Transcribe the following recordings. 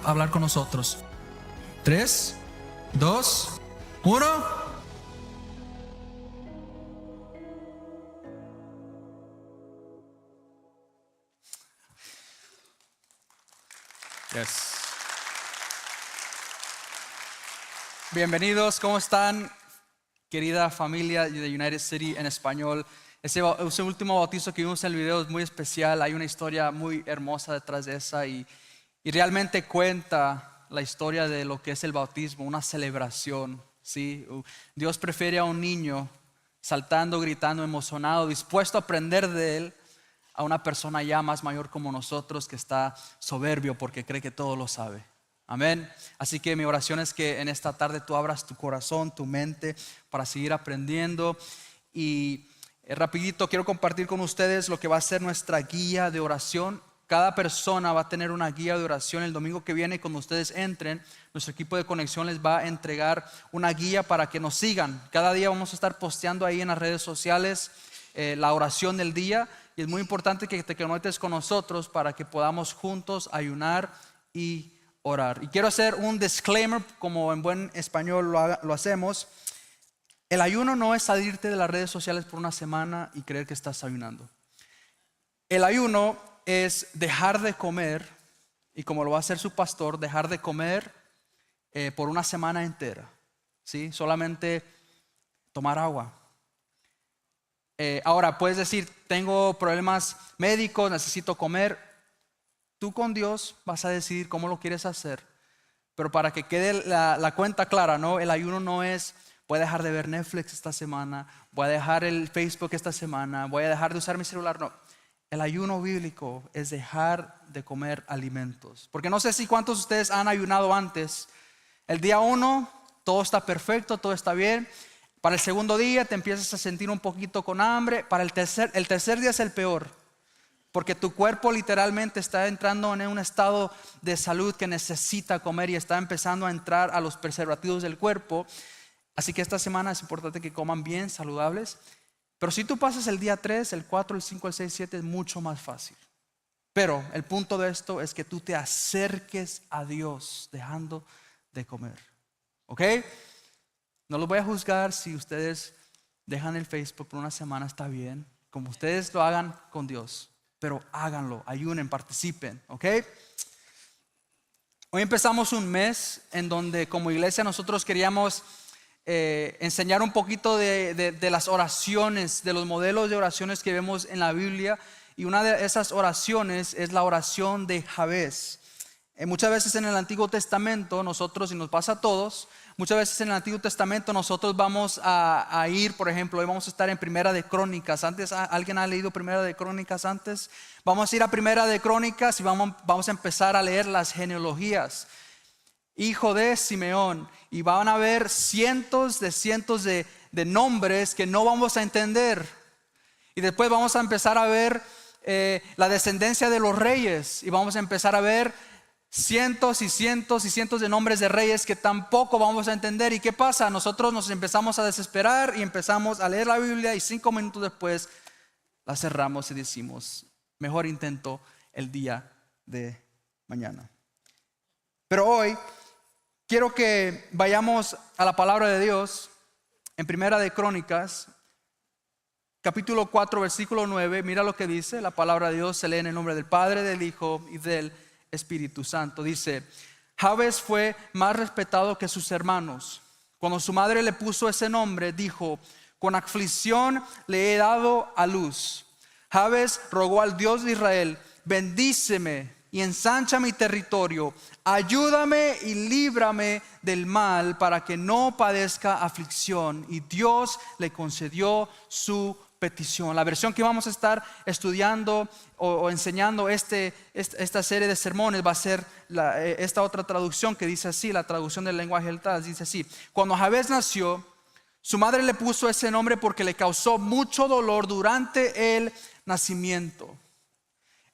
a hablar con nosotros. 3, 2, 1. Yes. Bienvenidos, ¿cómo están? Querida familia de United City en español. Ese último bautizo que vimos en el video es muy especial. Hay una historia muy hermosa detrás de esa y realmente cuenta la historia de lo que es el bautismo, una celebración, ¿sí? Dios prefiere a un niño saltando, gritando, emocionado, dispuesto a aprender de él, a una persona ya más mayor como nosotros que está soberbio porque cree que todo lo sabe. Amén. Así que mi oración es que en esta tarde tú abras tu corazón, tu mente para seguir aprendiendo. Y rapidito quiero compartir con ustedes lo que va a ser nuestra guía de oración. Cada persona va a tener una guía de oración. El domingo que viene, cuando ustedes entren, nuestro equipo de conexión les va a entregar una guía para que nos sigan. Cada día vamos a estar posteando ahí en las redes sociales la oración del día. Y es muy importante que te conectes con nosotros para que podamos juntos ayunar y orar. Y quiero hacer un disclaimer, como en buen español lo hacemos. El ayuno no es salirte de las redes sociales por una semana y creer que estás ayunando. El ayuno es dejar de comer, y como lo va a hacer su pastor, dejar de comer por una semana entera, ¿sí? Solamente tomar agua. Ahora puedes decir, tengo problemas médicos, necesito comer. Tú con Dios vas a decidir cómo lo quieres hacer. Pero para que quede la cuenta clara, ¿no? El ayuno no es, voy a dejar de ver Netflix esta semana, voy a dejar el Facebook esta semana, voy a dejar de usar mi celular. No, el ayuno bíblico es dejar de comer alimentos. Porque no sé si cuántos de ustedes han ayunado antes. El día 1 todo está perfecto, todo está bien. Para el segundo día te empiezas a sentir un poquito con hambre. Para el tercer día es el peor, porque tu cuerpo literalmente está entrando en un estado de salud que necesita comer y está empezando a entrar a los preservativos del cuerpo. Así que esta semana es importante que coman bien, saludables. Pero si tú pasas el día 3, el 4, el 5, el 6, 7 es mucho más fácil. Pero el punto de esto es que tú te acerques a Dios dejando de comer. ¿Ok? No los voy a juzgar si ustedes dejan el Facebook por una semana, está bien. Como ustedes lo hagan con Dios. Pero háganlo, ayunen, participen, ¿ok? Hoy empezamos un mes en donde como iglesia nosotros queríamos enseñar un poquito de las oraciones, de los modelos de oraciones que vemos en la Biblia. Y una de esas oraciones es la oración de Jabez. Muchas veces en el Antiguo Testamento nosotros, y nos pasa a todos, muchas veces en el Antiguo Testamento nosotros vamos a ir, por ejemplo, hoy vamos a estar en Primera de Crónicas. Antes, ¿alguien ha leído Primera de Crónicas antes? Vamos a ir a Primera de Crónicas y vamos a empezar a leer las genealogías. Hijo de Simeón, y van a ver cientos de nombres que no vamos a entender. Y después vamos a empezar a ver la descendencia de los reyes, y vamos a empezar a ver cientos y cientos y cientos de nombres de reyes que tampoco vamos a entender. ¿Y qué pasa? Nosotros nos empezamos a desesperar y empezamos a leer la Biblia, y 5 minutos después la cerramos y decimos, mejor intento el día de mañana. Pero hoy quiero que vayamos a la palabra de Dios en Primera de Crónicas, capítulo 4, versículo 9. Mira lo que dice la palabra de Dios. Se lee en el nombre del Padre, del Hijo y del Espíritu Santo. Dice, Jabez fue más respetado que sus hermanos. Cuando su madre le puso ese nombre, dijo, con aflicción le he dado a luz. Jabez rogó al Dios de Israel, bendíceme y ensancha mi territorio, ayúdame y líbrame del mal para que no padezca aflicción. Y Dios le concedió su petición. La versión que vamos a estar estudiando o enseñando esta serie de sermones va a ser esta otra traducción que dice así, la traducción del lenguaje letal, dice así: cuando Jabez nació, su madre le puso ese nombre porque le causó mucho dolor durante el nacimiento.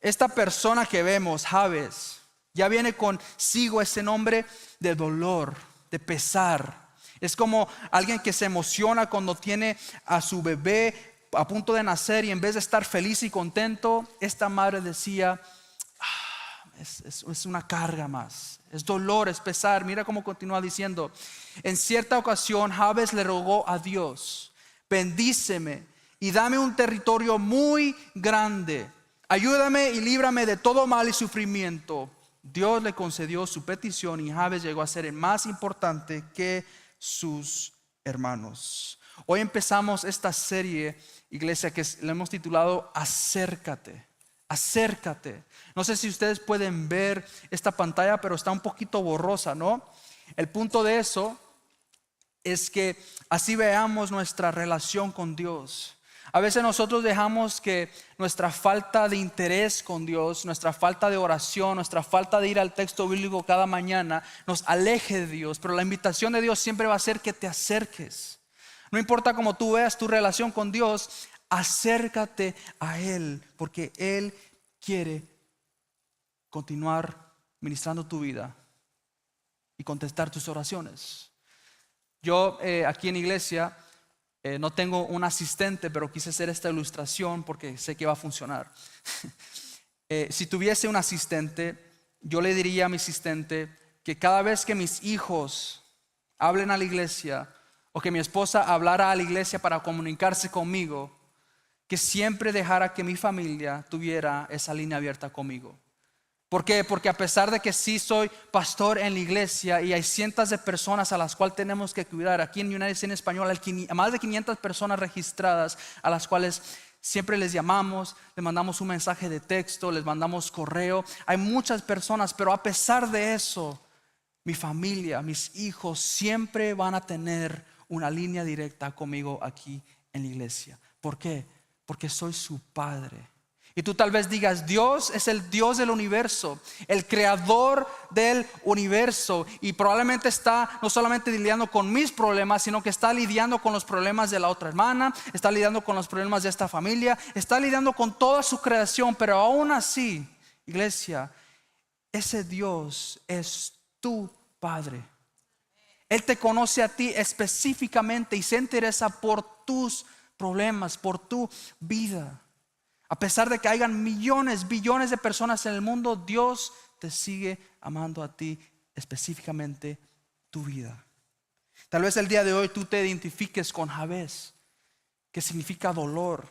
Esta persona que vemos, Jabez, ya viene consigo ese nombre de dolor, de pesar. Es como alguien que se emociona cuando tiene a su bebé a punto de nacer, y en vez de estar feliz y contento, esta madre decía, es una carga más, es dolor, es pesar. Mira cómo continúa diciendo: en cierta ocasión Jabes le rogó a Dios: bendíceme y dame un territorio muy grande, ayúdame y líbrame de todo mal y sufrimiento. Dios le concedió su petición y Jabes llegó a ser el más importante que sus hermanos. Hoy empezamos esta serie, iglesia, que le hemos titulado Acércate. Acércate. No sé si ustedes pueden ver esta pantalla, pero está un poquito borrosa, ¿no? El punto de eso es que así veamos nuestra relación con Dios. A veces nosotros dejamos que nuestra falta de interés con Dios, nuestra falta de oración, nuestra falta de ir al texto bíblico cada mañana nos aleje de Dios. Pero la invitación de Dios siempre va a ser que te acerques. No importa cómo tú veas tu relación con Dios, acércate a Él, porque Él quiere continuar ministrando tu vida y contestar tus oraciones. Yo aquí en iglesia no tengo un asistente, pero quise hacer esta ilustración porque sé que va a funcionar. Si tuviese un asistente, yo le diría a mi asistente que cada vez que mis hijos hablen a la iglesia o que mi esposa hablara a la iglesia para comunicarse conmigo, que siempre dejara que mi familia tuviera esa línea abierta conmigo. ¿Por qué? Porque a pesar de que sí soy pastor en la iglesia y hay cientos de personas a las cuales tenemos que cuidar, aquí en United City en Español hay más de 500 personas registradas a las cuales siempre les llamamos, les mandamos un mensaje de texto, les mandamos correo. Hay muchas personas, pero a pesar de eso, mi familia, mis hijos siempre van a tener una línea directa conmigo aquí en la iglesia. ¿Por qué? Porque soy su padre. Y tú tal vez digas: Dios es el Dios del universo, el creador del universo, y probablemente está no solamente lidiando con mis problemas, sino que está lidiando con los problemas de la otra hermana, está lidiando con los problemas de esta familia, está lidiando con toda su creación. Pero aún así, iglesia, ese Dios es tu Padre. Él te conoce a ti específicamente y se interesa por tus problemas, por tu vida. A pesar de que hayan millones, billones de personas en el mundo, Dios te sigue amando a ti, específicamente tu vida. Tal vez el día de hoy tú te identifiques con Jabes, que significa dolor.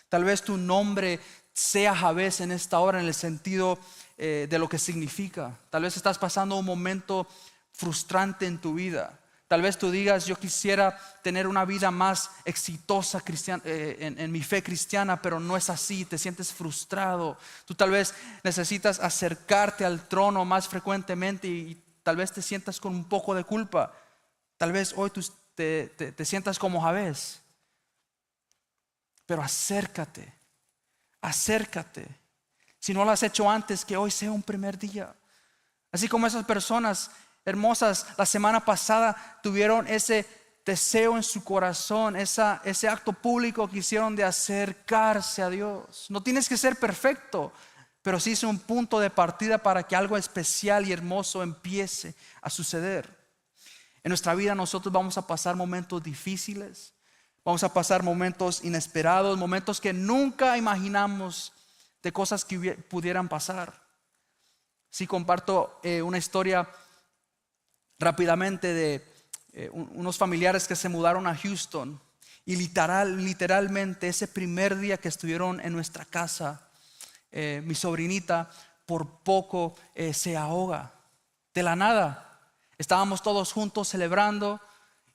Tal vez tu nombre sea Jabes en esta hora, en el sentido de lo que significa. Tal vez estás pasando un momento frustrante en tu vida. Tal vez tú digas: yo quisiera tener una vida más exitosa en mi fe cristiana, pero no es así, te sientes frustrado. Tú tal vez necesitas acercarte al trono más frecuentemente y tal vez te sientas con un poco de culpa. Tal vez hoy tú te sientas como Jabes. Pero acércate, acércate. Si no lo has hecho antes, que hoy sea un primer día. Así como esas personas hermosas la semana pasada tuvieron ese deseo en su corazón, ese acto público que hicieron de acercarse a Dios. No tienes que ser perfecto, pero sí es un punto de partida para que algo especial y hermoso empiece a suceder. En nuestra vida nosotros vamos a pasar momentos difíciles, vamos a pasar momentos inesperados, momentos que nunca imaginamos, de cosas que pudieran pasar. Sí, comparto una historia rápidamente de unos familiares que se mudaron a Houston y literalmente ese primer día que estuvieron en nuestra casa, mi sobrinita por poco se ahoga de la nada. Estábamos todos juntos celebrando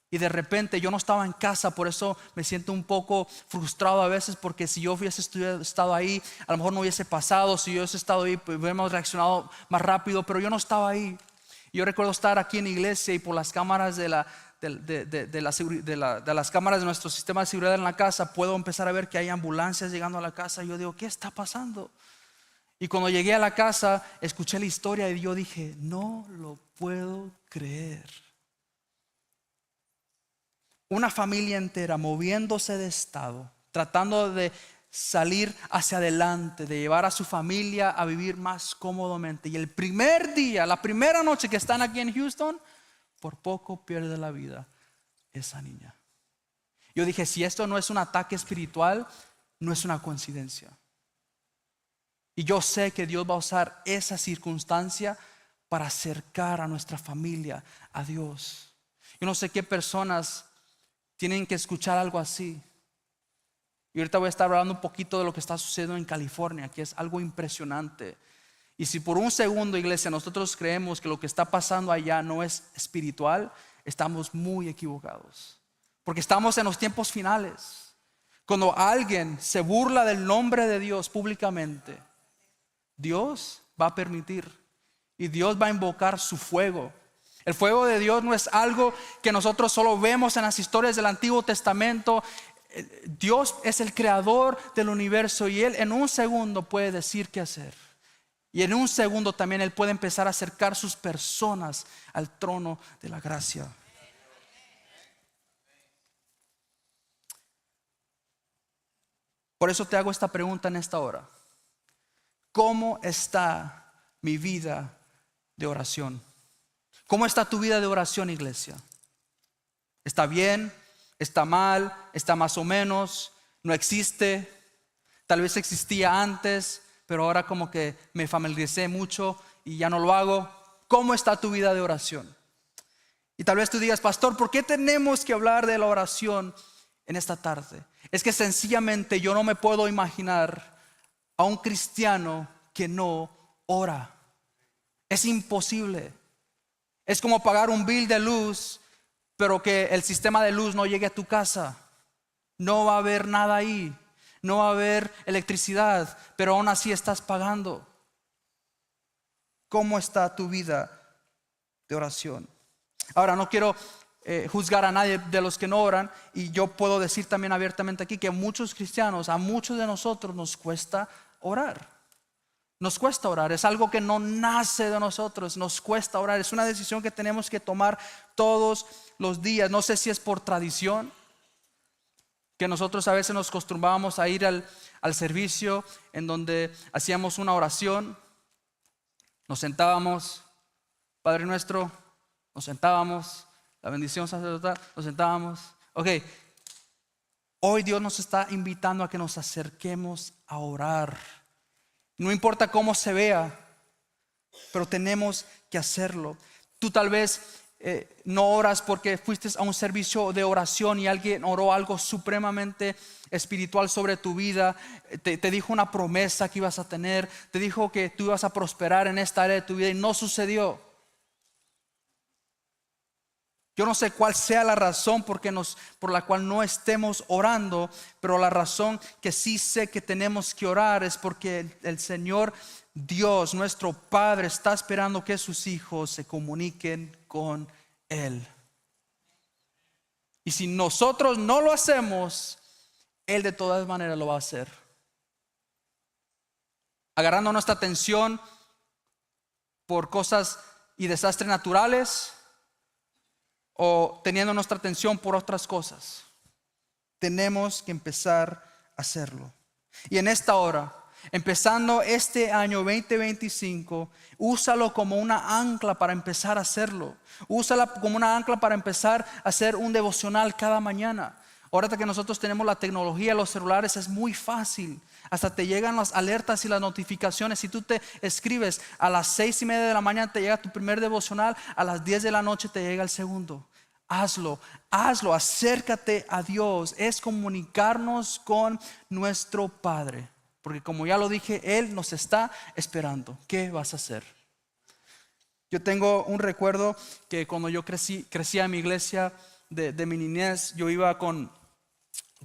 y de repente yo no estaba en casa, por eso me siento un poco frustrado a veces, porque si yo hubiese estado ahí, a lo mejor no hubiese pasado. Si yo hubiese estado ahí, pues hubiéramos reaccionado más rápido, pero yo no estaba ahí. Yo recuerdo estar aquí en la iglesia y por las cámaras de las cámaras de nuestro sistema de seguridad en la casa puedo empezar a ver que hay ambulancias llegando a la casa. Y yo digo: ¿qué está pasando? Y cuando llegué a la casa escuché la historia y yo dije: no lo puedo creer. Una familia entera moviéndose de estado, tratando de salir hacia adelante, de llevar a su familia a vivir más cómodamente. Y el primer día, la primera noche que están aquí en Houston, por poco pierde la vida esa niña. Yo dije: si esto no es un ataque espiritual, no es una coincidencia. Y yo sé que Dios va a usar esa circunstancia para acercar a nuestra familia a Dios. Yo no sé qué personas tienen que escuchar algo así. Y ahorita voy a estar hablando un poquito de lo que está sucediendo en California, que es algo impresionante. Y si por un segundo, iglesia, nosotros creemos que lo que está pasando allá no es espiritual, estamos muy equivocados. Porque estamos en los tiempos finales. Cuando alguien se burla del nombre de Dios públicamente, Dios va a permitir y Dios va a invocar su fuego. El fuego de Dios no es algo que nosotros solo vemos en las historias del Antiguo Testamento. Dios es el creador del universo y Él en un segundo puede decir qué hacer. Y en un segundo también Él puede empezar a acercar sus personas al trono de la gracia. Por eso te hago esta pregunta en esta hora. ¿Cómo está mi vida de oración? ¿Cómo está tu vida de oración, iglesia? ¿Está bien? ¿Está mal? ¿Está más o menos? ¿No existe? Tal vez existía antes, pero ahora como que me familiaricé mucho y ya no lo hago. ¿Cómo está tu vida de oración? Y tal vez tú digas, pastor, ¿por qué tenemos que hablar de la oración en esta tarde? Es que sencillamente yo no me puedo imaginar a un cristiano que no ora. Es imposible. Es como pagar un bill de luz, pero que el sistema de luz no llegue a tu casa. No va a haber nada ahí. No va a haber electricidad, pero aún así estás pagando. ¿Cómo está tu vida de oración? Ahora, no quiero juzgar a nadie de los que no oran, y yo puedo decir también abiertamente aquí que muchos cristianos, a muchos de nosotros nos cuesta orar. Nos cuesta orar, es algo que no nace de nosotros, nos cuesta orar, es una decisión que tenemos que tomar todos los días. No sé si es por tradición, que nosotros a veces nos acostumbrábamos a ir al servicio en donde hacíamos una oración, nos sentábamos, Padre nuestro, nos sentábamos, la bendición sacerdotal, nos sentábamos. Ok, hoy Dios nos está invitando a que nos acerquemos a orar. No importa cómo se vea, pero tenemos que hacerlo. Tú tal vez no oras porque fuiste a un servicio de oración y alguien oró algo supremamente espiritual sobre tu vida. Te dijo una promesa que ibas a tener, te dijo que tú ibas a prosperar en esta área de tu vida y no sucedió. Yo no sé cuál sea la razón por la cual no estemos orando, pero la razón que sí sé que tenemos que orar es porque el Señor Dios, nuestro Padre, está esperando que sus hijos se comuniquen con Él. Y si nosotros no lo hacemos, Él de todas maneras lo va a hacer. Agarrando nuestra atención por cosas y desastres naturales, o teniendo nuestra atención por otras cosas. Tenemos que empezar a hacerlo. Y en esta hora, empezando este año 2025, úsalo como una ancla para empezar a hacerlo. Úsala como una ancla para empezar a hacer un devocional cada mañana. Ahora que nosotros tenemos la tecnología, los celulares, es muy fácil. Hasta te llegan las alertas y las notificaciones. Si tú te escribes a las 6:30 de la mañana, te llega tu primer devocional. A las 10 de la noche te llega el segundo. Hazlo, acércate a Dios. Es comunicarnos con nuestro Padre. Porque como ya lo dije, Él nos está esperando. ¿Qué vas a hacer? Yo tengo un recuerdo que cuando yo crecía en mi iglesia de mi niñez, yo iba con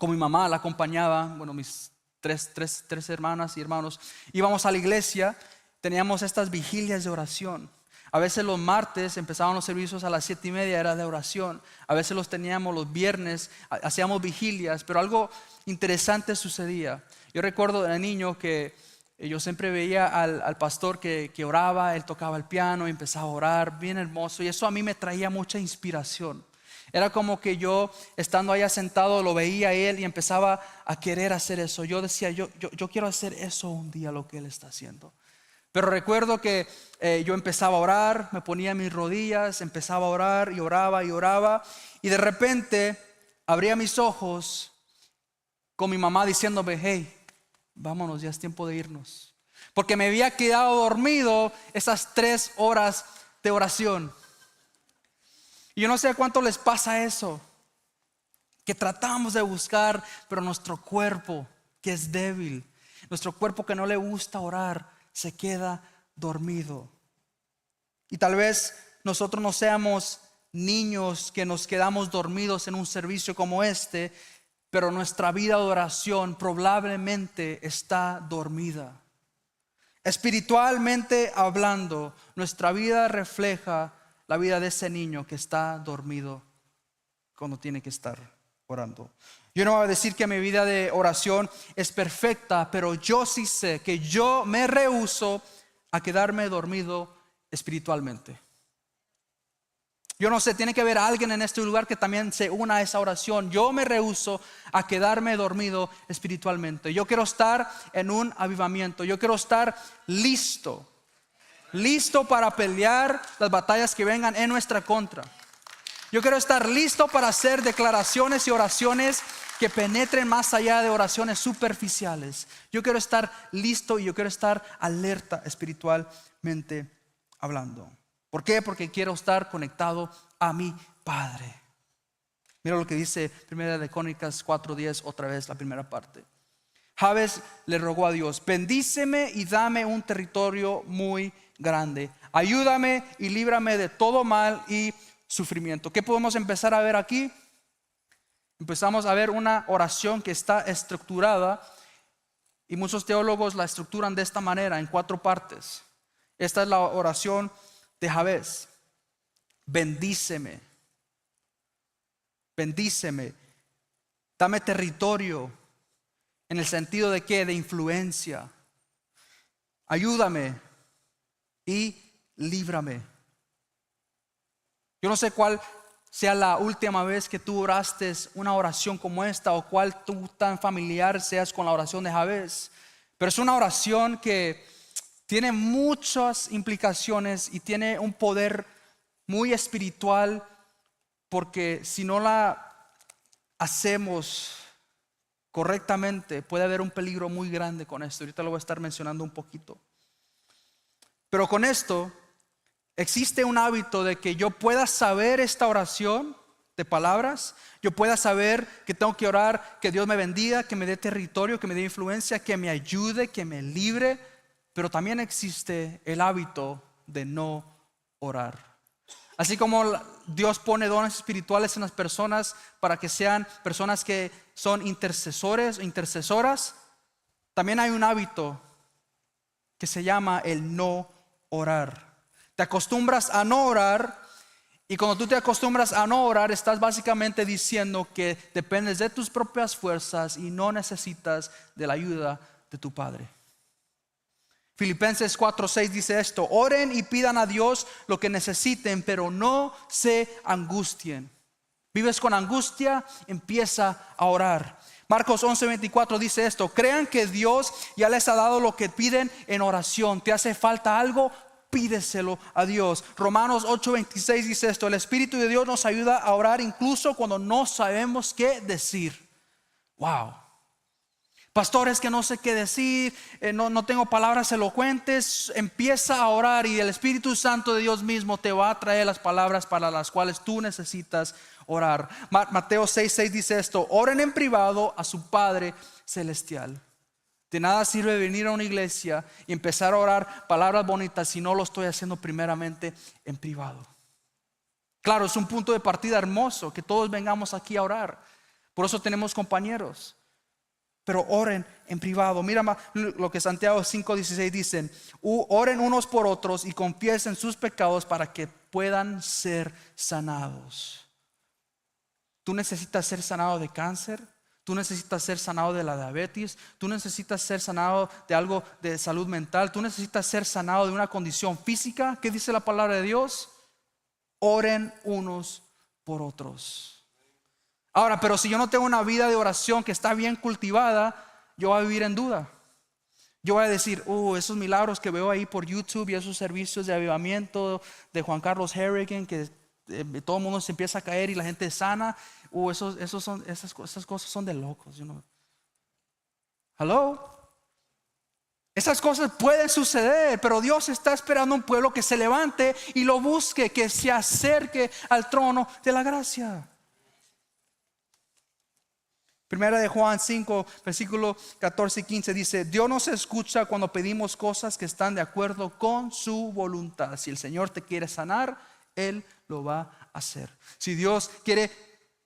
mi mamá, la acompañaba, bueno, mis tres hermanas y hermanos. Íbamos a la iglesia, teníamos estas vigilias de oración. A veces los martes empezaban los servicios a las 7:30, era de oración. A veces los teníamos los viernes, hacíamos vigilias, pero algo interesante sucedía. Yo recuerdo de niño que yo siempre veía al pastor que oraba, él tocaba el piano y empezaba a orar, bien hermoso, y eso a mí me traía mucha inspiración. Era como que yo, estando allá sentado, lo veía a él y empezaba a querer hacer eso. Yo decía, yo quiero hacer eso un día, lo que él está haciendo. Pero recuerdo que yo empezaba a orar, me ponía en mis rodillas, empezaba a orar y oraba y oraba. Y de repente abría mis ojos con mi mamá diciéndome, hey, vámonos, ya es tiempo de irnos. porque me había quedado dormido esas 3 horas de oración. Y yo no sé a cuánto les pasa eso, que tratamos de buscar, pero nuestro cuerpo, que es débil, nuestro cuerpo que no le gusta orar, se queda dormido. Y tal vez nosotros no seamos niños que nos quedamos dormidos en un servicio como este, pero nuestra vida de oración probablemente está dormida. Espiritualmente hablando, nuestra vida refleja la vida de ese niño que está dormido cuando tiene que estar orando. Yo no voy a decir que mi vida de oración es perfecta, pero yo sí sé que yo me rehúso a quedarme dormido espiritualmente. Yo no sé, tiene que haber alguien en este lugar que también se una a esa oración. Yo me rehúso a quedarme dormido espiritualmente. Yo quiero estar en un avivamiento. Yo quiero estar listo para pelear las batallas que vengan en nuestra contra. Yo quiero estar listo para hacer declaraciones y oraciones que penetren más allá de oraciones superficiales. Yo quiero estar listo y yo quiero estar alerta espiritualmente hablando. ¿Por qué? Porque quiero estar conectado a mi Padre. Mira lo que dice Primera de Crónicas 4:10, otra vez la primera parte. Jabes le rogó a Dios: bendíceme y dame un territorio muy grande. Ayúdame y líbrame de todo mal y sufrimiento. ¿Qué podemos empezar a ver aquí? Empezamos a ver una oración que está estructurada, y muchos teólogos la estructuran de esta manera, en 4 partes. Esta es la oración de Jabes: bendíceme, bendíceme, dame territorio, en el sentido de ¿qué? De influencia. Ayúdame y líbrame. Yo no sé cuál sea la última vez que tú oraste una oración como esta, o cuál tú tan familiar seas con la oración de Jabes, pero es una oración que tiene muchas implicaciones y tiene un poder muy espiritual, porque si no la hacemos correctamente puede haber un peligro muy grande con esto. Ahorita lo voy a estar mencionando un poquito. Pero con esto existe un hábito de que yo pueda saber esta oración de palabras, yo pueda saber que tengo que orar, que Dios me bendiga, que me dé territorio, que me dé influencia, que me ayude, que me libre. Pero también existe el hábito de no orar. Así como Dios pone dones espirituales en las personas para que sean personas que son intercesores o intercesoras, también hay un hábito que se llama el no orar. Te acostumbras a no orar, y cuando tú te acostumbras a no orar, estás básicamente diciendo que dependes de tus propias fuerzas y no necesitas de la ayuda de tu Padre. Filipenses 4:6 dice esto: oren y pidan a Dios lo que necesiten, pero no se angustien. ¿Vives con angustia? Empieza a orar. Marcos 11:24 dice esto: crean que Dios ya les ha dado lo que piden en oración. ¿Te hace falta algo? Pídeselo a Dios. Romanos 8:26 dice esto: el Espíritu de Dios nos ayuda a orar incluso cuando no sabemos qué decir. Wow. Pastores, que no sé qué decir, no tengo palabras elocuentes. Empieza a orar y el Espíritu Santo de Dios mismo te va a traer las palabras para las cuales tú necesitas orar. Mateo 6:6 dice esto: oren en privado a su Padre celestial. De nada sirve venir a una iglesia y empezar a orar palabras bonitas si no lo estoy haciendo primeramente en privado. Claro, es un punto de partida hermoso que todos vengamos aquí a orar. Por eso tenemos compañeros. Pero oren en privado. Mira lo que Santiago 5:16 dicen: oren unos por otros y confiesen sus pecados para que puedan ser sanados. Tú necesitas ser sanado de cáncer. Tú necesitas ser sanado de la diabetes. Tú necesitas ser sanado de algo de salud mental. Tú necesitas ser sanado de una condición física. ¿Qué dice la palabra de Dios? Oren unos por otros. Ahora, pero si yo no tengo una vida de oración que está bien cultivada, yo voy a vivir en duda. Yo voy a decir: esos milagros que veo ahí por YouTube y esos servicios de avivamiento de Juan Carlos Harrigan, que todo el mundo se empieza a caer y la gente es sana. Esas cosas son de locos. Hello. Esas cosas pueden suceder, pero Dios está esperando un pueblo que se levante y lo busque, que se acerque al trono de la gracia. Primera de Juan 5, versículo 14 y 15 dice: Dios nos escucha cuando pedimos cosas que están de acuerdo con su voluntad. Si el Señor te quiere sanar, Él lo va a hacer. Si Dios quiere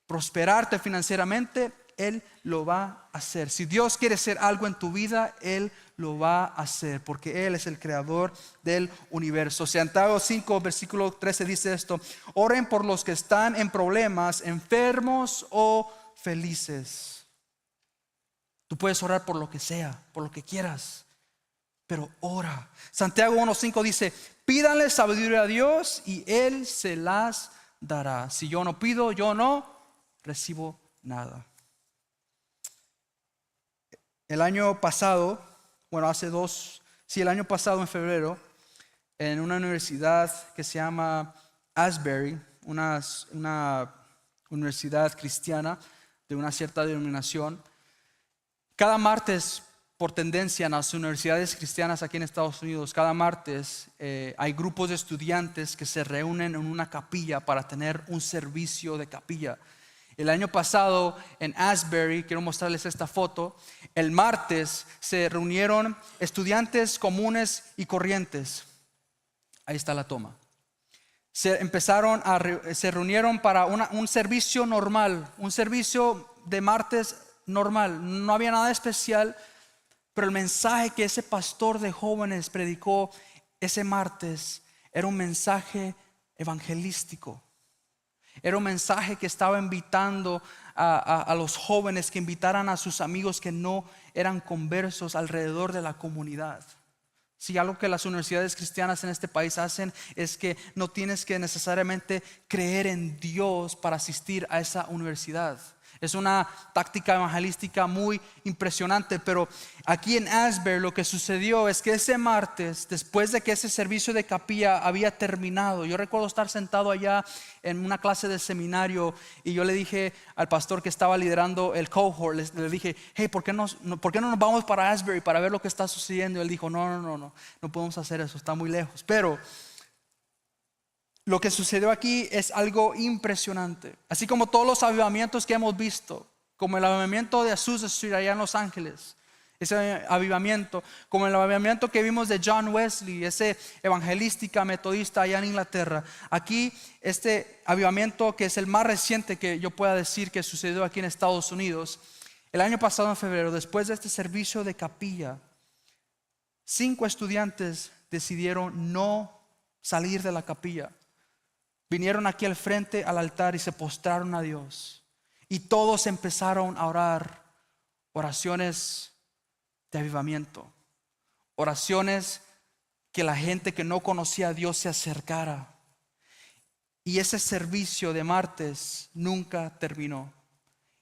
prosperarte financieramente, Él lo va a hacer. Si Dios quiere hacer algo en tu vida, Él lo va a hacer, porque Él es el creador del universo. Santiago 5, versículo 13 dice esto: oren por los que están en problemas, enfermos o felices. Tú puedes orar por lo que sea, por lo que quieras, pero ora. Santiago 1:5 dice: pídanle sabiduría a Dios y Él se las dará. Si yo no pido, yo no recibo nada. El año pasado, el año pasado en febrero, en una universidad que se llama Asbury, una universidad cristiana de una cierta denominación, cada martes, por tendencia en las universidades cristianas aquí en Estados Unidos, cada martes hay grupos de estudiantes que se reúnen en una capilla para tener un servicio de capilla. El año pasado en Asbury, quiero mostrarles esta foto, el martes se reunieron estudiantes comunes y corrientes. Ahí está la toma. Se reunieron para un servicio normal, un servicio de martes normal. No había nada especial, pero el mensaje que ese pastor de jóvenes predicó ese martes era un mensaje evangelístico. Era un mensaje que estaba invitando a los jóvenes que invitaran a sus amigos que no eran conversos alrededor de la comunidad. Si algo que las universidades cristianas en este país hacen es que no tienes que necesariamente creer en Dios para asistir a esa universidad. Es una táctica evangelística muy impresionante, pero aquí en Asbury lo que sucedió es que ese martes, después de que ese servicio de capilla había terminado, yo recuerdo estar sentado allá en una clase de seminario y yo le dije al pastor que estaba liderando el cohort, le dije: hey, ¿por qué no nos vamos para Asbury para ver lo que está sucediendo? Y él dijo: no podemos hacer eso, está muy lejos. Pero lo que sucedió aquí es algo impresionante. Así como todos los avivamientos que hemos visto, como el avivamiento de Azusa Street allá en Los Ángeles, ese avivamiento, como el avivamiento que vimos de John Wesley, ese evangelística metodista allá en Inglaterra. Aquí este avivamiento, que es el más reciente que yo pueda decir que sucedió aquí en Estados Unidos, el año pasado en febrero, después de este servicio de capilla, 5 estudiantes decidieron no salir de la capilla. Vinieron aquí al frente al altar y se postraron a Dios. Y todos empezaron a orar oraciones de avivamiento. Oraciones que la gente que no conocía a Dios se acercara. Y ese servicio de martes nunca terminó.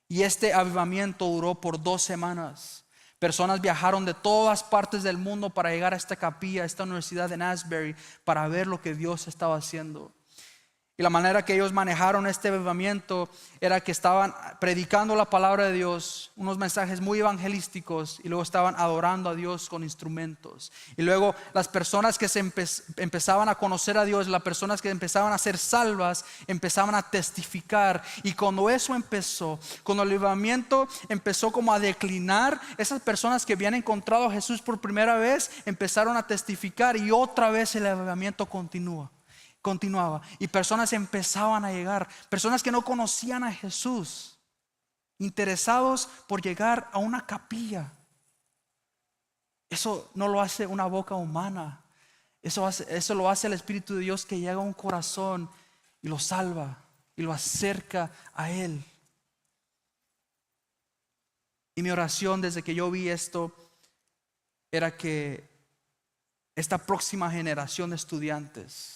Y este avivamiento duró por 2 semanas. Personas viajaron de todas partes del mundo para llegar a esta capilla, a esta universidad en Asbury, para ver lo que Dios estaba haciendo. Y la manera que ellos manejaron este avivamiento era que estaban predicando la palabra de Dios, unos mensajes muy evangelísticos, y luego estaban adorando a Dios con instrumentos. Y luego las personas que se empezaban a conocer a Dios, las personas que empezaban a ser salvas, empezaban a testificar. Y cuando eso empezó, cuando el avivamiento empezó como a declinar, esas personas que habían encontrado a Jesús por primera vez empezaron a testificar, y otra vez el avivamiento continuaba y personas empezaban a llegar, personas que no conocían a Jesús, interesados por llegar a una capilla. Eso no lo hace una boca humana, eso lo hace el Espíritu de Dios, que llega a un corazón y lo salva y lo acerca a Él. Y mi oración desde que yo vi esto era que esta próxima generación de estudiantes,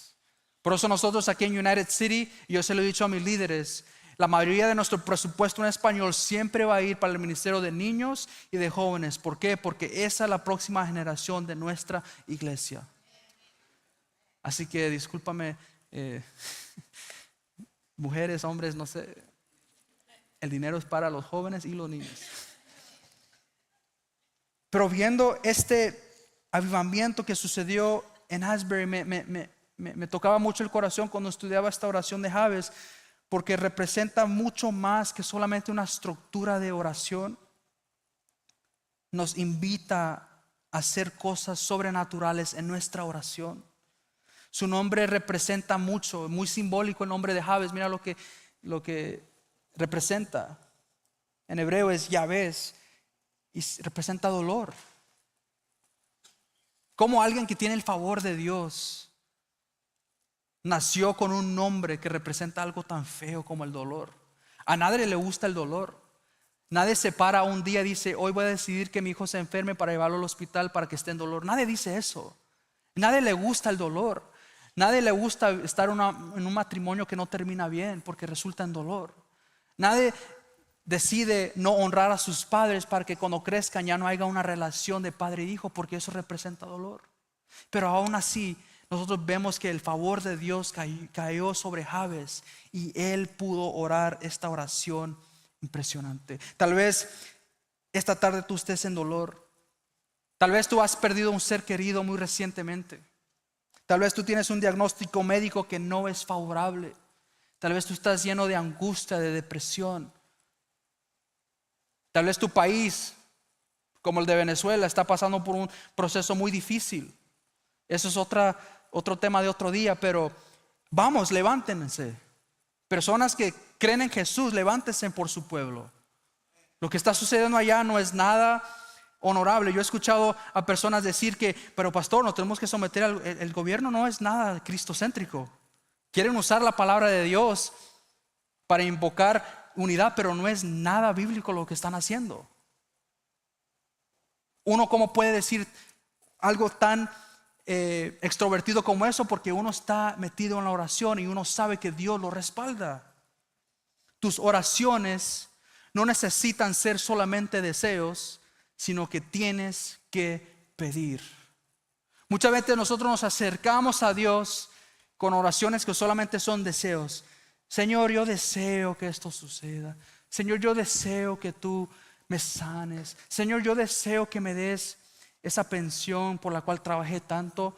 por eso nosotros aquí en United City, yo se lo he dicho a mis líderes, la mayoría de nuestro presupuesto en español siempre va a ir para el ministerio de niños y de jóvenes. ¿Por qué? Porque esa es la próxima generación de nuestra iglesia. Así que discúlpame, mujeres, hombres, no sé, el dinero es para los jóvenes y los niños. Pero viendo este avivamiento que sucedió en Asbury me tocaba mucho el corazón cuando estudiaba esta oración de Jabes, porque representa mucho más que solamente una estructura de oración. Nos invita a hacer cosas sobrenaturales en nuestra oración. Su nombre representa mucho, muy simbólico el nombre de Jabes. Mira lo que representa. En hebreo es Yahves y representa dolor. Como alguien que tiene el favor de Dios nació con un nombre que representa algo tan feo como el dolor. A nadie le gusta el dolor. Nadie se para un día y dice: hoy voy a decidir que mi hijo se enferme para llevarlo al hospital para que esté en dolor. Nadie dice eso. Nadie le gusta el dolor. Nadie le gusta estar en un matrimonio que no termina bien porque resulta en dolor. Nadie decide no honrar a sus padres para que cuando crezcan ya no haya una relación de padre e hijo, porque eso representa dolor. Pero aún así nosotros vemos que el favor de Dios cayó sobre Jabes y él pudo orar esta oración impresionante. Tal vez esta tarde tú estés en dolor. Tal vez tú has perdido un ser querido muy recientemente. Tal vez tú tienes un diagnóstico médico que no es favorable. Tal vez tú estás lleno de angustia, de depresión. Tal vez tu país, como el de Venezuela, está pasando por un proceso muy difícil. Eso es otro tema de otro día, pero vamos, levántense. Personas que creen en Jesús, levántense por su pueblo. Lo que está sucediendo allá no es nada honorable. Yo he escuchado a personas decir que, pero pastor, nos tenemos que someter el gobierno no es nada cristocéntrico. Quieren usar la palabra de Dios para invocar unidad, pero no es nada bíblico lo que están haciendo. Uno, ¿cómo puede decir algo tan extrovertido como eso? Porque uno está metido en la oración y uno sabe que Dios lo respalda. Tus oraciones no necesitan ser solamente deseos, sino que tienes que pedir. Muchas veces nosotros nos acercamos a Dios con oraciones que solamente son deseos. Señor, yo deseo que esto suceda. Señor, yo deseo que tú me sanes. Señor, yo deseo que me des esa pensión por la cual trabajé tanto.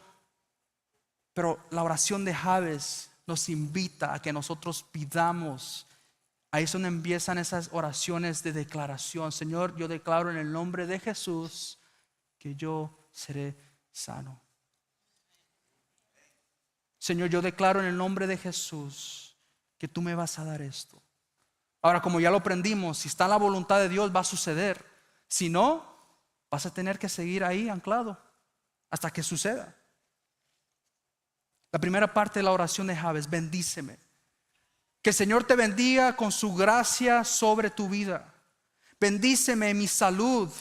Pero la oración de Jabes nos invita a que nosotros pidamos. Ahí es donde empiezan esas oraciones de declaración. Señor, yo declaro en el nombre de Jesús que yo seré sano. Señor, yo declaro en el nombre de Jesús que tú me vas a dar esto. Ahora, como ya lo aprendimos, si está en la voluntad de Dios va a suceder. Si no, vas a tener que seguir ahí anclado hasta que suceda. La primera parte de la oración de Jabes: bendíceme. Que el Señor te bendiga con su gracia sobre tu vida. Bendíceme en mi salud,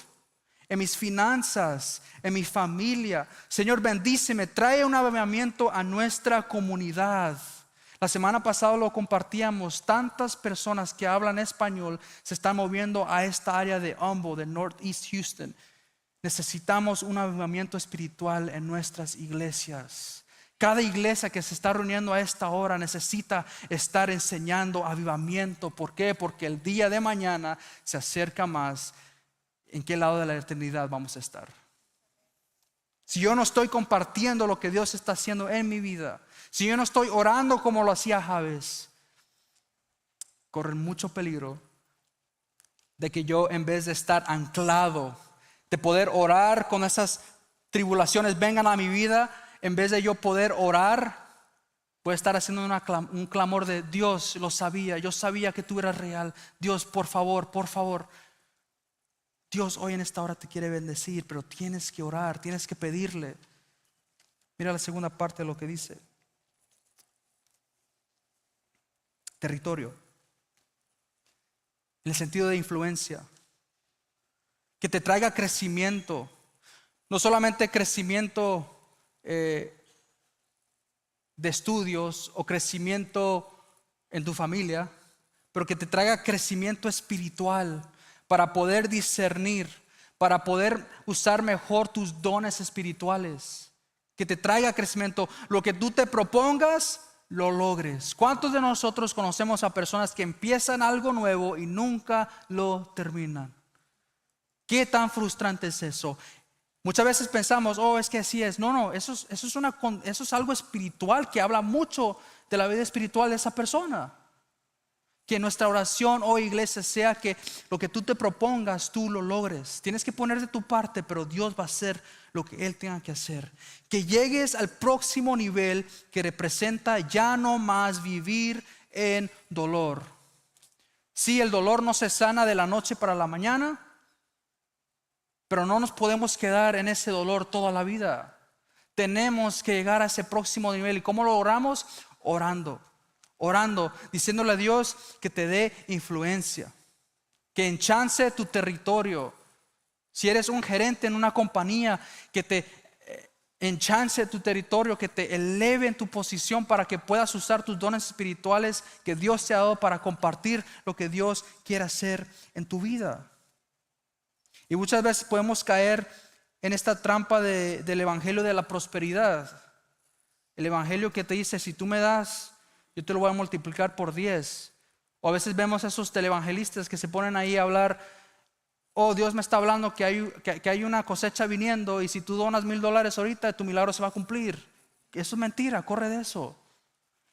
en mis finanzas, en mi familia. Señor, bendíceme. Trae un avivamiento a nuestra comunidad. La semana pasada lo compartíamos. Tantas personas que hablan español se están moviendo a esta área de Humble, de Northeast Houston. Necesitamos un avivamiento espiritual en nuestras iglesias. Cada iglesia que se está reuniendo a esta hora necesita estar enseñando avivamiento. ¿Por qué? Porque el día de mañana se acerca más. ¿En qué lado de la eternidad vamos a estar? Si yo no estoy compartiendo lo que Dios está haciendo en mi vida, si yo no estoy orando como lo hacía Jabes, corren mucho peligro de que yo, en vez de estar anclado, de poder orar con esas tribulaciones vengan a mi vida, en vez de yo poder orar, voy a estar haciendo un clamor de Dios, lo sabía, yo sabía que tú eras real. Dios, por favor, por favor. Dios hoy en esta hora te quiere bendecir, pero tienes que orar, tienes que pedirle. Mira la segunda parte de lo que dice. Territorio. En el sentido de influencia. Que te traiga crecimiento. No solamente crecimiento de estudios o crecimiento en tu familia, pero que te traiga crecimiento espiritual para poder discernir, para poder usar mejor tus dones espirituales. Que te traiga crecimiento, lo que tú te propongas lo logres. ¿Cuántos de nosotros conocemos a personas que empiezan algo nuevo y nunca lo terminan? ¿Qué tan frustrante es eso? Muchas veces pensamos, oh, es que así es. No, eso es algo espiritual que habla mucho de la vida espiritual de esa persona. Que nuestra oración, oh iglesia, sea que lo que tú te propongas, tú lo logres. Tienes que poner de tu parte, pero Dios va a hacer lo que Él tenga que hacer. Que llegues al próximo nivel que representa ya no más vivir en dolor. Sí, el dolor no se sana de la noche para la mañana, pero no nos podemos quedar en ese dolor toda la vida. Tenemos que llegar a ese próximo nivel. ¿Y cómo lo logramos? Orando, diciéndole a Dios que te dé influencia, que enchance tu territorio. Si eres un gerente en una compañía, que te enchance tu territorio, que te eleve en tu posición para que puedas usar tus dones espirituales que Dios te ha dado para compartir lo que Dios quiere hacer en tu vida. Y muchas veces podemos caer en esta trampa del evangelio de la prosperidad. El evangelio que te dice, si tú me das, yo te lo voy a multiplicar por 10. O a veces vemos esos televangelistas que se ponen ahí a hablar, oh, Dios me está hablando que hay una cosecha viniendo, y si tú donas $1,000 ahorita, tu milagro se va a cumplir. Eso es mentira, corre de eso.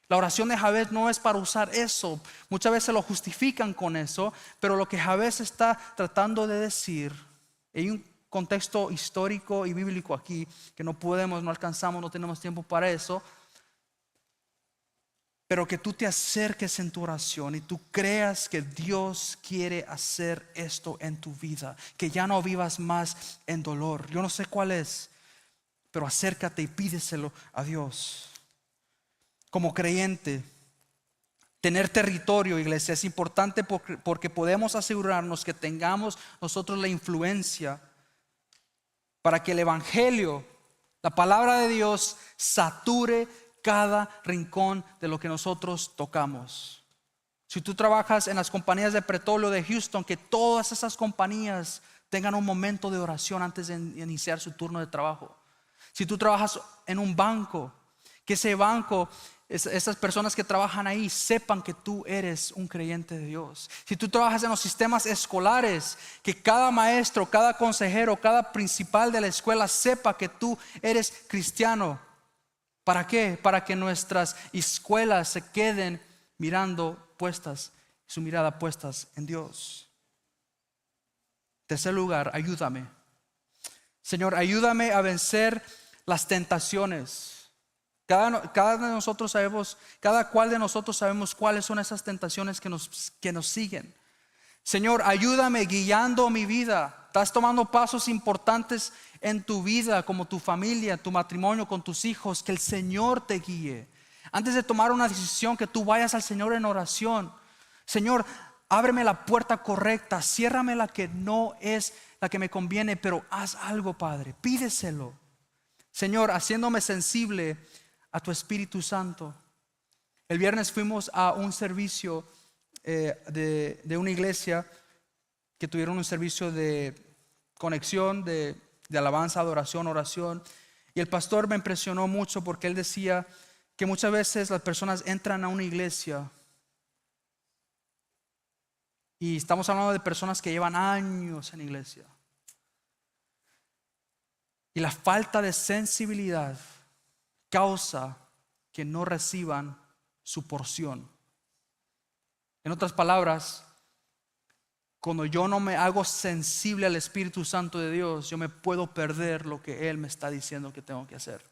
La oración de Jabez no es para usar eso. Muchas veces lo justifican con eso, pero lo que Jabez está tratando de decir, hay un contexto histórico y bíblico aquí que no podemos, no alcanzamos, no tenemos tiempo para eso. Pero que tú te acerques en tu oración y tú creas que Dios quiere hacer esto en tu vida, que ya no vivas más en dolor. Yo no sé cuál es, pero acércate y pídeselo a Dios. Como creyente, tener territorio, iglesia, es importante porque podemos asegurarnos que tengamos nosotros la influencia para que el evangelio, la palabra de Dios, sature cada rincón de lo que nosotros tocamos. Si tú trabajas en las compañías de petróleo de Houston, que todas esas compañías tengan un momento de oración antes de iniciar su turno de trabajo. Si tú trabajas en un banco, que ese banco, esas personas que trabajan ahí sepan que tú eres un creyente de Dios. Si tú trabajas en los sistemas escolares, que cada maestro, cada consejero, cada principal de la escuela sepa que tú eres cristiano. ¿Para qué? Para que nuestras escuelas se queden su mirada puestas en Dios. Tercer lugar, ayúdame. Señor, ayúdame a vencer las tentaciones. Cada cual de nosotros sabemos cuáles son esas tentaciones que nos siguen. Señor, ayúdame guiando mi vida. Estás tomando pasos importantes en tu vida, como tu familia, tu matrimonio, con tus hijos. Que el Señor te guíe. Antes de tomar una decisión, que tú vayas al Señor en oración. Señor, ábreme la puerta correcta. Ciérrame la que no es la que me conviene, pero haz algo, Padre. Pídeselo. Señor, haciéndome sensible a tu Espíritu Santo. El viernes fuimos a un servicio de una iglesia que tuvieron un servicio de conexión, de alabanza, adoración, oración. Y el pastor me impresionó mucho porque él decía que muchas veces las personas entran a una iglesia, y estamos hablando de personas que llevan años en iglesia, y la falta de sensibilidad causa que no reciban su porción. En otras palabras, cuando yo no me hago sensible al Espíritu Santo de Dios, yo me puedo perder lo que Él me está diciendo que tengo que hacer.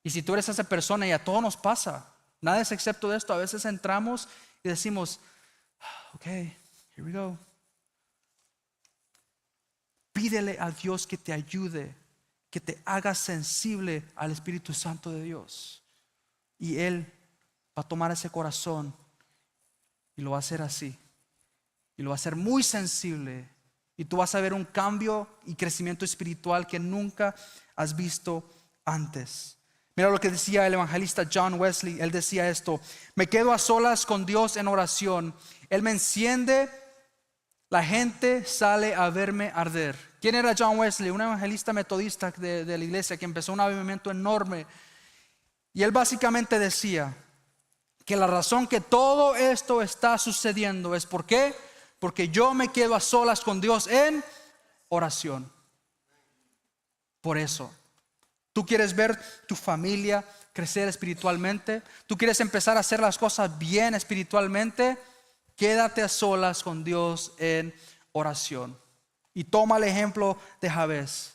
Y si tú eres esa persona, y a todos nos pasa, nada es excepto de esto, a veces entramos y decimos, ok, here we go. Pídele a Dios que te ayude, que te haga sensible al Espíritu Santo de Dios. Y Él va a tomar ese corazón y lo va a hacer así. Y lo va a hacer muy sensible. Y tú vas a ver un cambio y crecimiento espiritual que nunca has visto antes. Mira lo que decía el evangelista John Wesley. Él decía esto: me quedo a solas con Dios en oración. Él me enciende, la gente sale a verme arder. ¿Quién era John Wesley? Un evangelista metodista de la iglesia que empezó un avivamiento enorme. Y él básicamente decía que la razón que todo esto está sucediendo es ¿por qué? Porque yo me quedo a solas con Dios en oración. por eso. Tú quieres ver tu familia crecer espiritualmente. Tú quieres empezar a hacer las cosas bien espiritualmente. Quédate a solas con Dios en oración. Y toma el ejemplo de Jabez,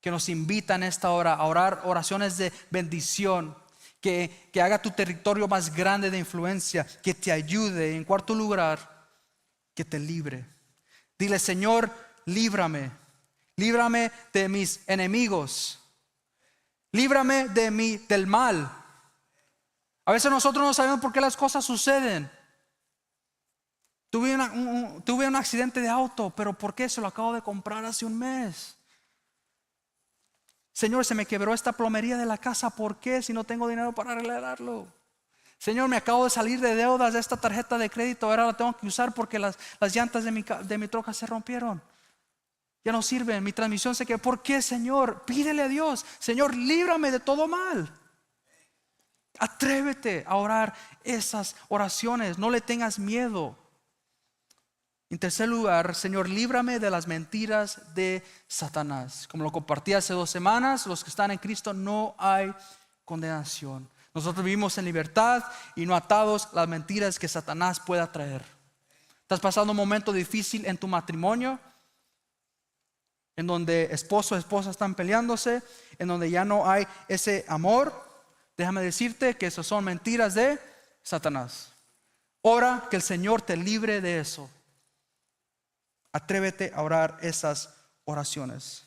que nos invita en esta hora a orar oraciones de bendición, que haga tu territorio más grande de influencia, que te ayude. En cuarto lugar, que te libre. Dile: Señor, líbrame de mis enemigos, líbrame del mal. A veces nosotros no sabemos por qué las cosas suceden. Tuve un accidente de auto, pero ¿por qué? Se lo acabo de comprar hace un mes. Señor, se me quebró esta plomería de la casa, ¿por qué? Si no tengo dinero para arreglarlo. Señor, me acabo de salir de deudas de esta tarjeta de crédito, ahora la tengo que usar porque las llantas de mi troca se rompieron. Ya no sirven, mi transmisión se quedó. ¿Por qué, Señor? Pídele a Dios: Señor, líbrame de todo mal. Atrévete a orar esas oraciones, no le tengas miedo. En tercer lugar, Señor, líbrame de las mentiras de Satanás. Como lo compartí hace 2 semanas, los que están en Cristo no hay condenación. Nosotros vivimos en libertad y no atados a las mentiras que Satanás pueda traer. ¿Estás pasando un momento difícil en tu matrimonio? En donde esposo y esposa están peleándose, en donde ya no hay ese amor. Déjame decirte que esas son mentiras de Satanás. Ora que el Señor te libre de eso. Atrévete a orar esas oraciones.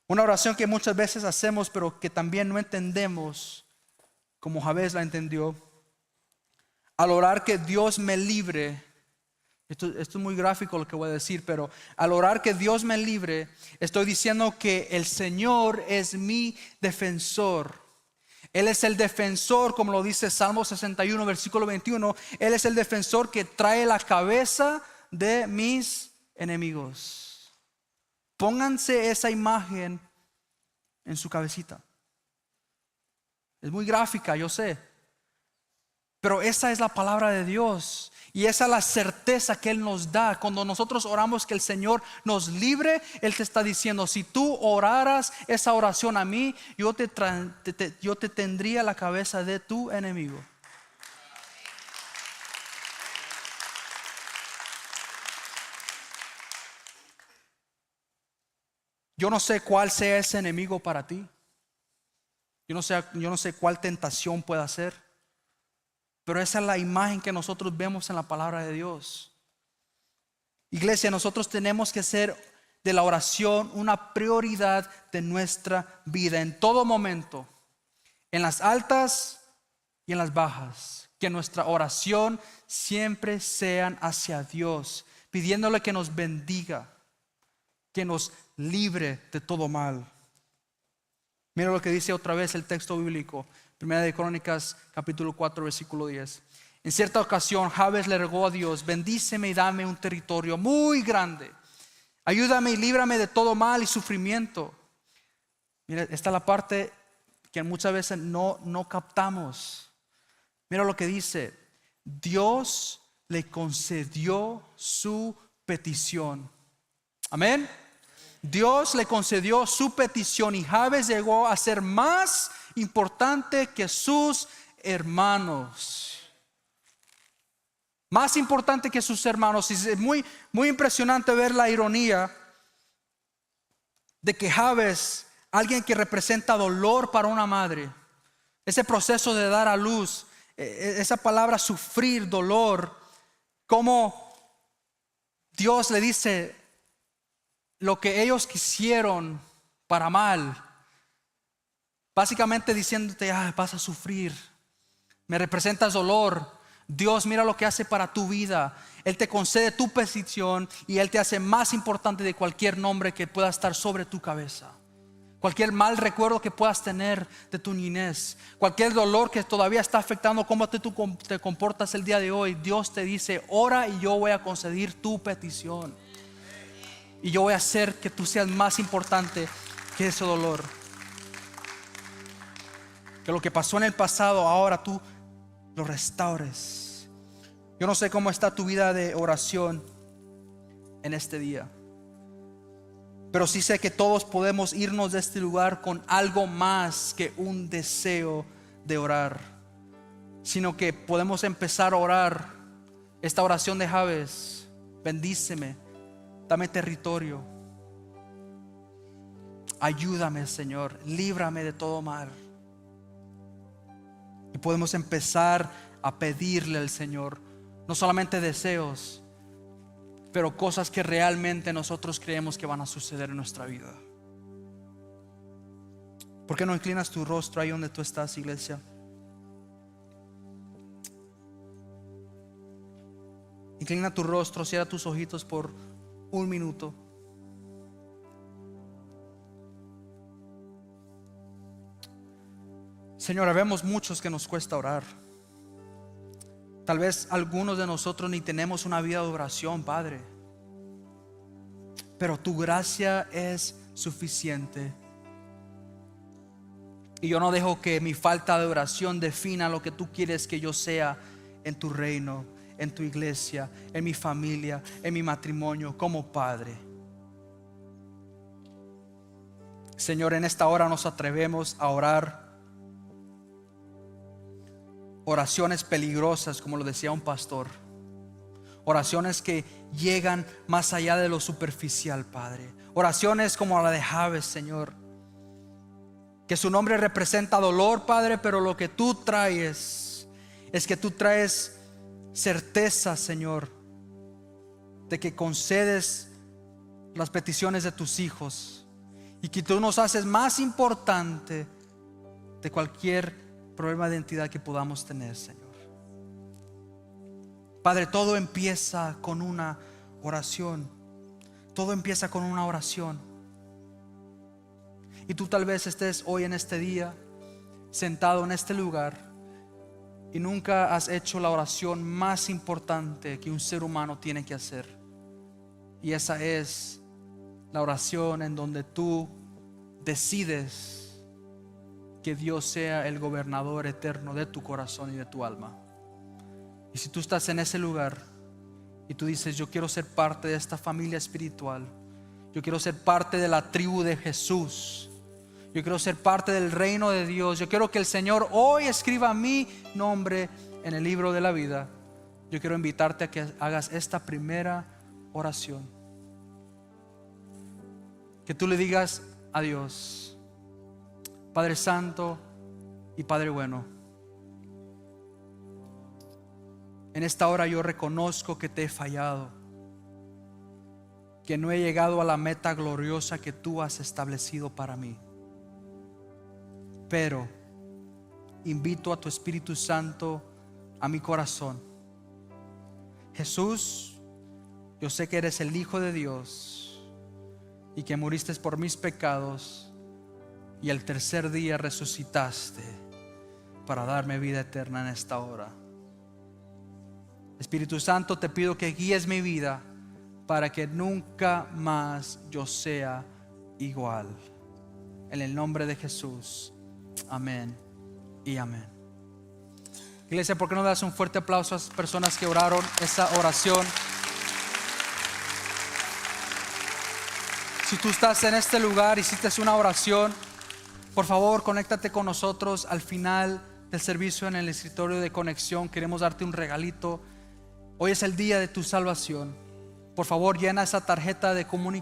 Una oración que muchas veces hacemos, pero que también no entendemos como Jabez la entendió. Al orar que Dios me libre, esto es muy gráfico lo que voy a decir, pero al orar que Dios me libre, estoy diciendo que el Señor es mi defensor. Él es el defensor, como lo dice Salmo 61, versículo 21. Él es el defensor que trae la cabeza de mis enemigos. Pónganse esa imagen en su cabecita. Es muy gráfica, yo sé, pero esa es la palabra de Dios. Y esa es la certeza que Él nos da. Cuando nosotros oramos que el Señor nos libre, Él te está diciendo: si tú oraras esa oración a mí, yo te tendría la cabeza de tu enemigo. Yo no sé cuál sea ese enemigo para ti. Yo no sé cuál tentación pueda ser. Pero esa es la imagen que nosotros vemos en la palabra de Dios. Iglesia, nosotros tenemos que hacer de la oración una prioridad de nuestra vida en todo momento, en las altas y en las bajas. Que nuestra oración siempre sean hacia Dios, pidiéndole que nos bendiga, que nos libre de todo mal. Mira lo que dice otra vez el texto bíblico, Primera de Crónicas, capítulo 4, versículo 10. En cierta ocasión, Jabez le rogó a Dios: bendíceme y dame un territorio muy grande. Ayúdame y líbrame de todo mal y sufrimiento. Mira, esta es la parte que muchas veces no captamos. Mira lo que dice: Dios le concedió su petición. Amén. Dios le concedió su petición y Jabez llegó a ser más importante que sus hermanos. Más importante que sus hermanos. Y es muy impresionante ver la ironía de que Jabez, alguien que representa dolor para una madre, ese proceso de dar a luz, esa palabra sufrir, dolor, como Dios le dice: lo que ellos quisieron para mal, básicamente diciéndote: vas a sufrir, me representas dolor. Dios, mira lo que hace para tu vida. Él te concede tu petición y Él te hace más importante de cualquier nombre que pueda estar sobre tu cabeza. Cualquier mal recuerdo que puedas tener de tu niñez, cualquier dolor que todavía está afectando cómo tú te comportas el día de hoy, Dios te dice: ora y yo voy a conceder tu petición. Y yo voy a hacer que tú seas más importante que ese dolor. Que lo que pasó en el pasado, ahora tú lo restaures. Yo no sé cómo está tu vida de oración en este día, Pero sí sé que todos podemos irnos de este lugar con algo más que un deseo de orar, sino que podemos empezar a orar esta oración de Jabes: bendíceme, dame territorio, ayúdame, Señor, líbrame de todo mal. Y podemos empezar a pedirle al Señor no solamente deseos, pero cosas que realmente nosotros creemos que van a suceder en nuestra vida. ¿Por qué no inclinas tu rostro ahí donde tú estás, iglesia? Inclina tu rostro, cierra tus ojitos por un minuto. Señor, vemos muchos que nos cuesta orar. Tal vez algunos de nosotros ni tenemos una vida de oración, Padre, pero tu gracia es suficiente. Y yo no dejo que mi falta de oración defina lo que tú quieres que yo sea en tu reino, en tu iglesia, en mi familia, en mi matrimonio, como padre. Señor, en esta hora nos atrevemos a orar oraciones peligrosas, como lo decía un pastor. Oraciones que llegan más allá de lo superficial, Padre. Oraciones como la de Jabes, Señor, que su nombre representa dolor, Padre, pero lo que tú traes es que tú traes certeza, Señor, de que concedes las peticiones de tus hijos y que tú nos haces más importante de cualquier problema de identidad que podamos tener, Señor. Padre, todo empieza con una oración. Todo empieza con una oración. Y tú tal vez estés hoy en este día sentado en este lugar y nunca has hecho la oración más importante que un ser humano tiene que hacer. Y esa es la oración en donde tú decides que Dios sea el gobernador eterno de tu corazón y de tu alma. Y si tú estás en ese lugar y tú dices: yo quiero ser parte de esta familia espiritual, yo quiero ser parte de la tribu de Jesús, yo quiero ser parte del reino de Dios, yo quiero que el Señor hoy escriba mi nombre en el libro de la vida, yo quiero invitarte a que hagas esta primera oración. Que tú le digas a Dios: Padre Santo y Padre bueno, en esta hora yo reconozco que te he fallado, que no he llegado a la meta gloriosa que tú has establecido para mí. Pero invito a tu Espíritu Santo a mi corazón. Jesús, yo sé que eres el Hijo de Dios y que moriste por mis pecados y el tercer día resucitaste para darme vida eterna en esta hora. Espíritu Santo, te pido que guíes mi vida para que nunca más yo sea igual. En el nombre de Jesús, amén y amén. Iglesia, ¿por qué no das un fuerte aplauso a las personas que oraron esa oración? Si tú estás en este lugar y hiciste una oración, por favor, conéctate con nosotros al final del servicio en el escritorio de conexión. Queremos darte un regalito. Hoy es el día de tu salvación. Por favor, llena esa tarjeta de comunicación.